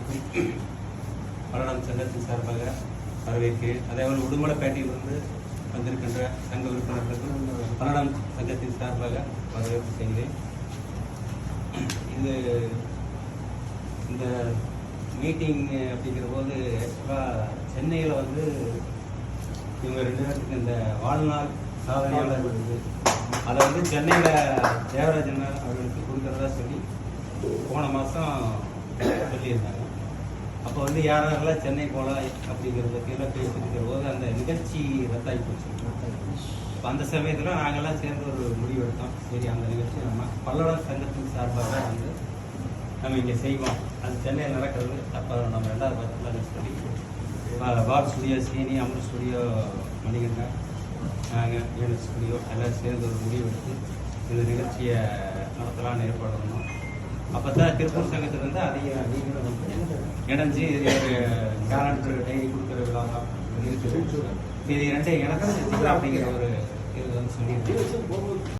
அனைவருக்கும் பல்லடம் சங்கத்தின் சார்பாக வரவேற்கிறேன். அதேபோல் உடுமலைப்பேட்டையிலிருந்து வந்திருக்கின்ற சங்க உறுப்பினர்களுக்கும் பல்லடம் சங்கத்தின் சார்பாக வரவேற்பு செய்கிறேன். இந்த மீட்டிங் அப்படிங்கிற போது ஆக்சுவலாக சென்னையில் இவங்க 2 பேருக்கு இந்த வாழ்நாள் சாதனையாளர் இருக்குது. அதை சென்னையில் தேவராஜன் அவர்களுக்கு கொடுக்குறதா சொல்லி போன மாதம் சொல்லியிருந்தாங்க. அப்போ யாரெல்லாம் சென்னை போகலாம் அப்படிங்கிறத கீழே பேசியிருக்கிற போது அந்த நிகழ்ச்சி ரத்தாகி போச்சு. இப்போ அந்த சமயத்தில் நாங்கள்லாம் சேர்ந்து ஒரு முடிவு எடுத்தோம். சரி, அந்த நிகழ்ச்சி நம்ம பல்லடம் சங்கத்தின் சார்பாக நம்ம இங்கே செய்வோம். அது சென்னையில் நடக்கிறது. அப்போ நம்ம 2வது பக்கத்தில் சொல்லி பாப் ஸ்டுடியோ சீனி, அமர் ஸ்டுடியோ மணிகண்டன், நாங்கள் யூனிட் ஸ்டுடியோ எல்லாம் சேர்ந்து ஒரு முடிவு எடுத்து இந்த நிகழ்ச்சியை நடத்தலான்னு ஏற்பாடு பண்ணோம். அப்போ தான் திருப்பூர் சங்கத்திலேருந்து அதிக நீங்களும் இணைஞ்சு ஒரு கேலண்டர் டைரி கொடுக்குற விழா தான் இருக்குது. இது 2 எனக்கு செஞ்சுக்கலாம் அப்படிங்கிற ஒரு இது சொல்லியிருக்கேன்.